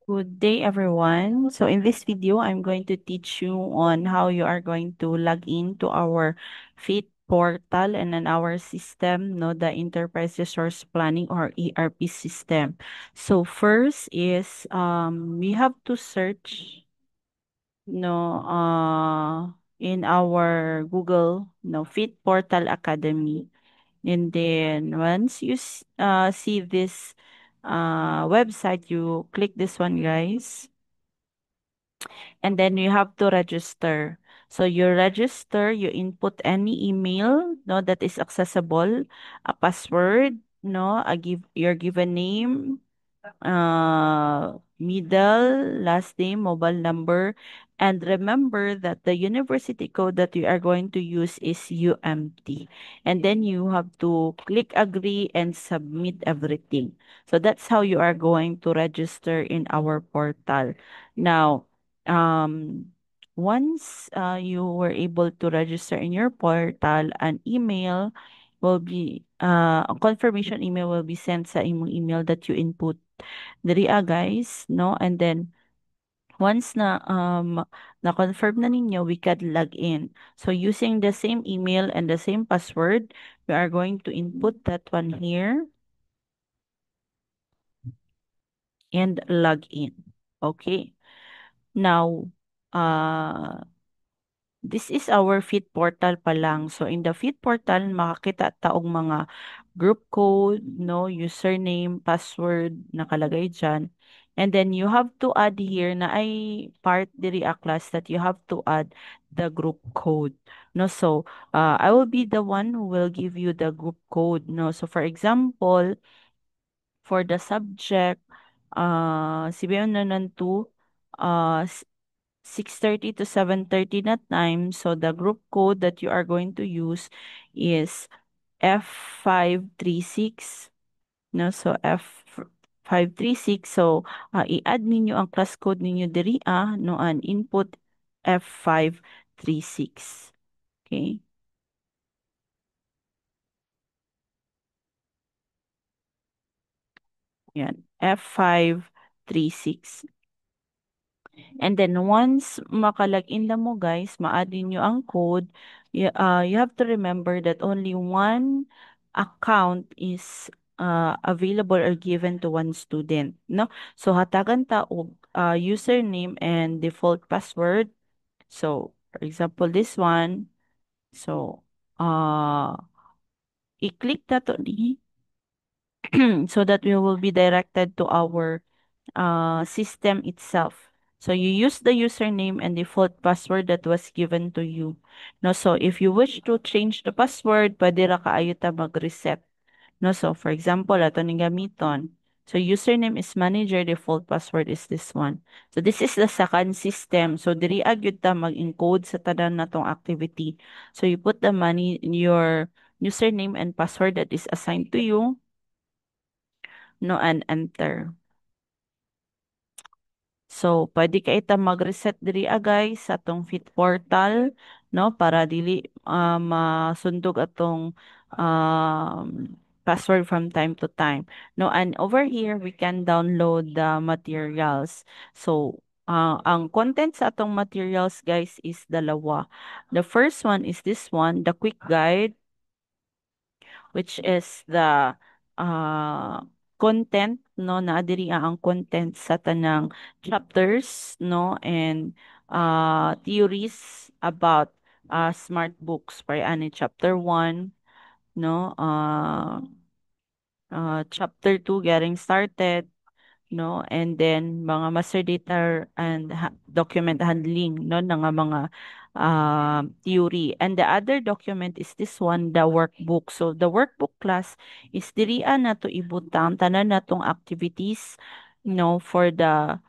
Good day, everyone. So in this video, I'm going to teach you on how you are going to log in to our FIT portal and in our system, no, the Enterprise Resource Planning or ERP system. So first is we have to search, no, in our Google, no, FIT Portal Academy. And then once you see this website, you click this one, guys, and then you have to register. So you register, you input any email, no, that is accessible, a password, no, your given name, middle, last name, mobile number, and remember that the university code that you are going to use is UMT. And then you have to click agree and submit everything. So that's how you are going to register in our portal. Now, once you were able to register in your portal, an email will be a confirmation email will be sent sa imong email that you input diri guys, no? And then once na-confirm na ninyo, we can log in. So using the same email and the same password, we are going to input that one here and log in. Okay. Now, uh this is our Fit portal pa lang. So in the Fit portal, makakita taong mga group code, no, username, password nakalagay dyan. And then you have to add here na ay part diri a class that you have to add the group code. No, so I will be the one who will give you the group code. No, so for example, for the subject, sabihin na nanto, 6:30 to 7:30 na time. So the group code that you are going to use is F536. No, so F536. So i-add ninyo ang class code ninyo diri no, an input F536. Okay? Yan, F536. And then once maka-login na mo guys, ma-add niyo ang code, you have to remember that only one account is available or given to one student, no? So hatagan ta og username and default password. So for example, this one. So i-click na to ni so that we will be directed to our system itself. So you use the username and default password that was given to you. No, so if you wish to change the password, pwede ra kaayo ta mag-reset. No, so for example, ato ning gamiton. So username is manager, default password is this one. So this is the second system. So diri agyud ta mag-encode sa tanan natong activity. So you put the money in your username and password that is assigned to you, no, and enter. So, pwede ka ita mag-reset diri guys sa atong Fit portal, no, para dili masundog atong um, password from time to time. No, and over here we can download the materials. So, ang content sa atong materials guys is dalawa. The first one is this one, the quick guide, which is the uh, content, no, na diri ang content sa tanang chapters, no, and theories about smart books para ani chapter 1, no, chapter 2 getting started, no, and then mga master data and document handling, no, nga mga theory. And the other document is this one, the workbook. So the workbook class is dirian na to ibutang tanan natong activities, no, for the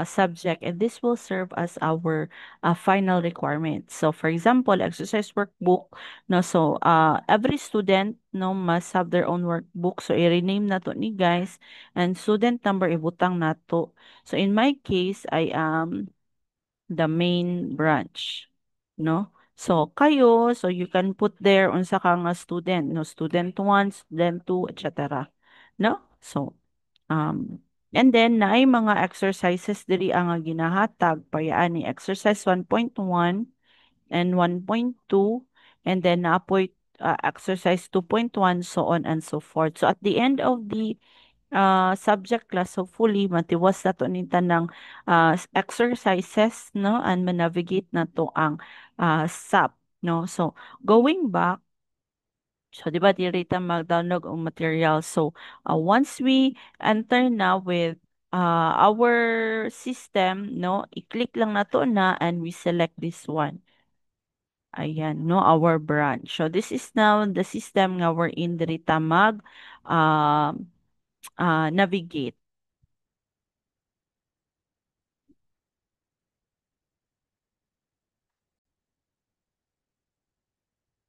subject, and this will serve as our final requirement. So for example, exercise workbook, no, so every student, no, must have their own workbook. So i-rename na to ni guys, and student number ibutang na to. So in my case, I am the main branch, no? So kayo, so you can put there unsa ka nga student, no, student 1, student 2, etc. No? So um And then naay mga exercises diri ang nga ginahatag payaan ni exercise 1.1 and 1.2, and then naapoy exercise 2.1, so on and so forth. So at the end of the subject class, hopefully matiwas na to ni tanang exercises, no, and manavigate na to ang SAP, no. So going back, so di ba diri ta mag-download ang material. So once we enter na with our system, no, i-click lang na to na and we select this one. Ayan, no, our branch. So this is now the system nga we're in diri ta mag um navigate.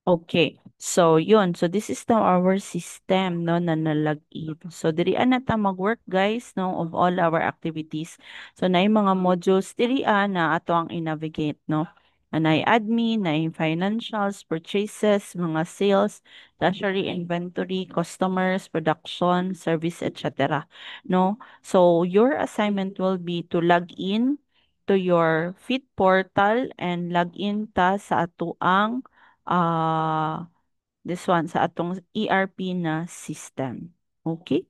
Okay. So, yun. So, this is now our system, no, na nalagin. So, dirian na ta mag-work, guys, no, of all our activities. So, na yung mga modules, dirian na ato ang i-navigate, no. Na admin, na financials, purchases, mga sales, treasury, inventory, customers, production, service, etc. No. So, your assignment will be to log in to your Fit portal and log in ta sa ato ang this one sa atong ERP na system. Okay?